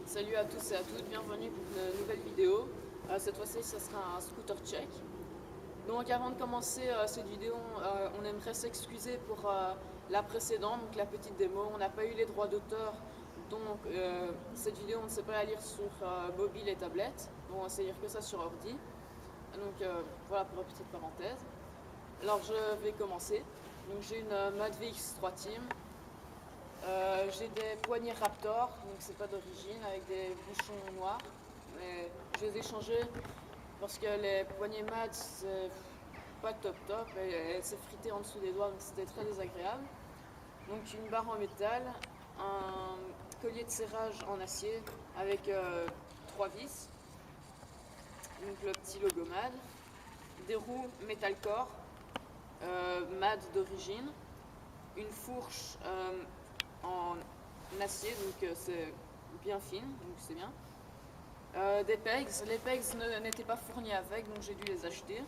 Salut à tous et à toutes, bienvenue pour une nouvelle vidéo. Cette fois-ci, ce sera un scooter check. Donc avant de commencer cette vidéo, on aimerait s'excuser pour la précédente, donc la petite démo. On n'a pas eu les droits d'auteur, donc cette vidéo, on ne sait pas la lire sur mobile et tablette. Bon, on sait lire que ça sur ordi. Donc voilà pour la petite parenthèse. Alors je vais commencer. Donc j'ai une Mad VX 3 Team. J'ai des poignées Raptor, donc c'est pas d'origine, avec des bouchons noirs. Mais je les ai changés parce que les poignées Mad, c'est pas top et elles s'effritaient en dessous des doigts, donc c'était très désagréable. Donc une barre en métal, un collier de serrage en acier avec 3 vis, donc le petit logo Mad, des roues Metalcore, Mad d'origine, une fourche en acier, donc c'est bien fine, donc c'est bien. Des pegs, les pegs n'étaient pas fournis avec, donc j'ai dû les acheter.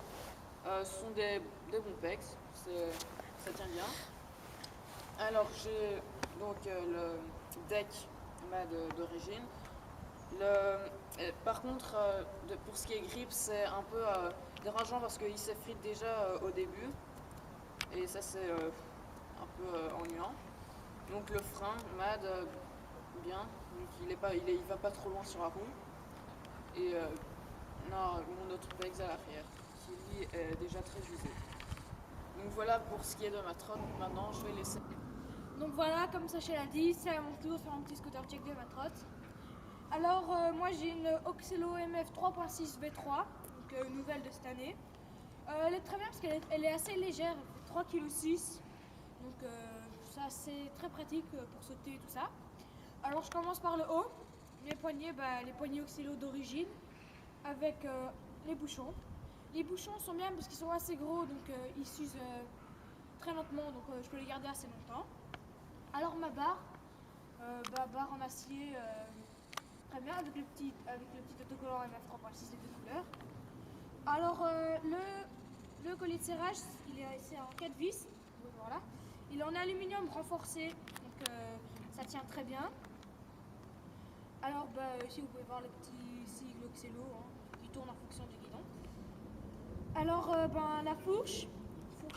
Ce sont des bons pegs, ça tient bien. Alors j'ai donc le deck d'origine. Par contre, pour ce qui est grip, c'est un peu dérangeant parce qu'il s'effrite déjà au début. Et ça c'est un peu ennuyant. Donc le frein, Mad, bien, donc il va pas trop loin sur la roue. Et non, mon autre pegs à l'arrière, qui lui est déjà très usé. Donc voilà pour ce qui est de ma trotte. Maintenant je vais laisser. Donc voilà, comme Sacha l'a dit, c'est à mon tour de faire un petit scooter check de ma trotte. Alors moi j'ai une Oxelo MF 3.6 V3, donc nouvelle de cette année. Elle est très bien parce qu'elle est assez légère, elle fait 3,6 kg. Donc ça c'est très pratique pour sauter et tout ça. Alors je commence par le haut, les poignées Oxelo d'origine avec les bouchons. Les bouchons sont bien parce qu'ils sont assez gros, donc ils s'usent très lentement, donc je peux les garder assez longtemps. Alors ma barre, barre en acier, très bien avec le petit autocollant MF 3.6 des deux couleurs. Alors le collier de serrage, c'est en 4 vis, donc voilà. Il est en aluminium renforcé, donc ça tient très bien. Alors ici vous pouvez voir le petit sigle Oxelo qui tourne en fonction du guidon. Alors la fourche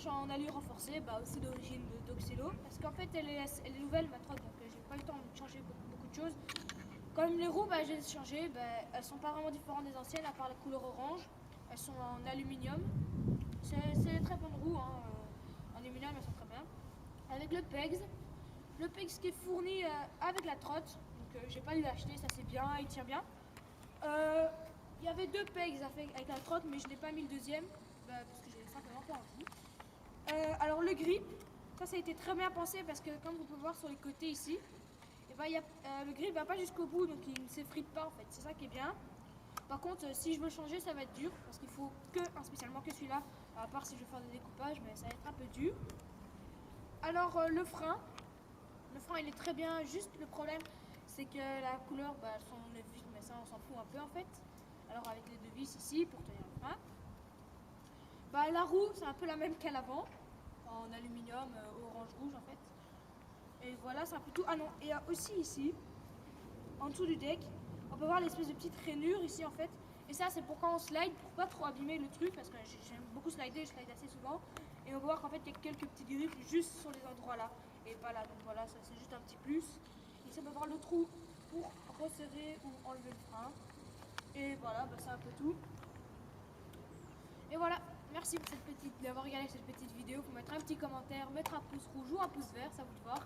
en alu renforcé, aussi d'origine d'Oxelo, parce qu'en fait elle est nouvelle ma trotte, donc j'ai pas eu le temps de changer beaucoup de choses. Comme les roues, j'ai changé, elles sont pas vraiment différentes des anciennes à part la couleur orange. Elles sont en aluminium. C'est très bonnes roues, en aluminium elles sont très bien. Avec le PEGS qui est fourni avec la trotte, donc j'ai pas dû l'acheter, ça c'est bien, il tient bien. Il y avait 2 PEGS avec la trotte, mais je n'ai pas mis le deuxième, parce que j'ai simplement pas envie. Alors le grip, ça a été très bien pensé parce que comme vous pouvez voir sur les côtés ici, le grip va pas jusqu'au bout, donc il ne s'effrite pas en fait, c'est ça qui est bien. Par contre si je veux changer ça va être dur parce qu'il faut spécialement que celui-là, à part si je veux faire des découpages, mais ça va être un peu dur. Alors le frein il est très bien, juste le problème c'est que la couleur sont les vis, mais ça on s'en fout un peu en fait. Alors avec les 2 vis ici pour tenir le frein. La roue c'est un peu la même qu'à l'avant, en aluminium orange-rouge en fait. Et voilà, c'est un peu tout. Ah non, et aussi ici, en dessous du deck, on peut voir l'espèce de petite rainure ici en fait. Et ça c'est pour quand on slide, pour pas trop abîmer le truc, parce que j'aime beaucoup slider, je slide assez souvent. Et on peut voir qu'en fait il y a quelques petits griffes juste sur les endroits là, et pas là. Donc voilà, ça c'est juste un petit plus. Ici on peut voir le trou pour resserrer ou enlever le frein. Et voilà, c'est un peu tout. Et voilà, merci d'avoir regardé cette petite vidéo. Vous mettre un petit commentaire, mettre un pouce rouge ou un pouce vert, ça vous de voir.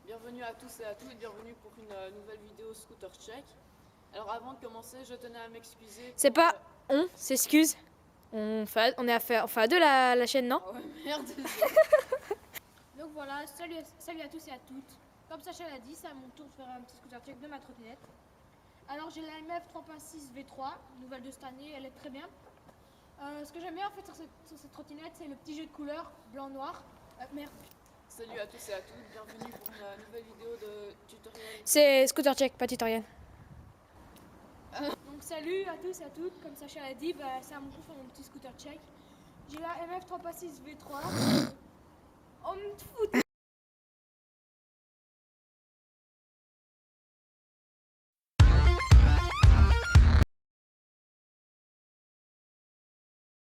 Bienvenue à tous et à toutes, bienvenue pour une nouvelle vidéo scooter check. Alors avant de commencer, je tenais à m'excuser. C'est pas on s'excuse. On est à deux la chaîne, non? Oh merde. Donc voilà, salut à tous et à toutes. Comme Sacha l'a dit, c'est à mon tour de faire un petit scooter check de ma trottinette. Alors j'ai la MF 3.6 V3, nouvelle de cette année, elle est très bien. Ce que j'aime bien en fait sur cette trottinette, c'est le petit jeu de couleurs blanc-noir. Merde. Salut à tous et à toutes, bienvenue pour une nouvelle vidéo de tutoriel. C'est scooter check, pas tutoriel. Donc salut à tous et à toutes, comme Sacha l'a dit, c'est à mon tour de faire mon petit scooter check. J'ai la MF 3.6 V3. On me fout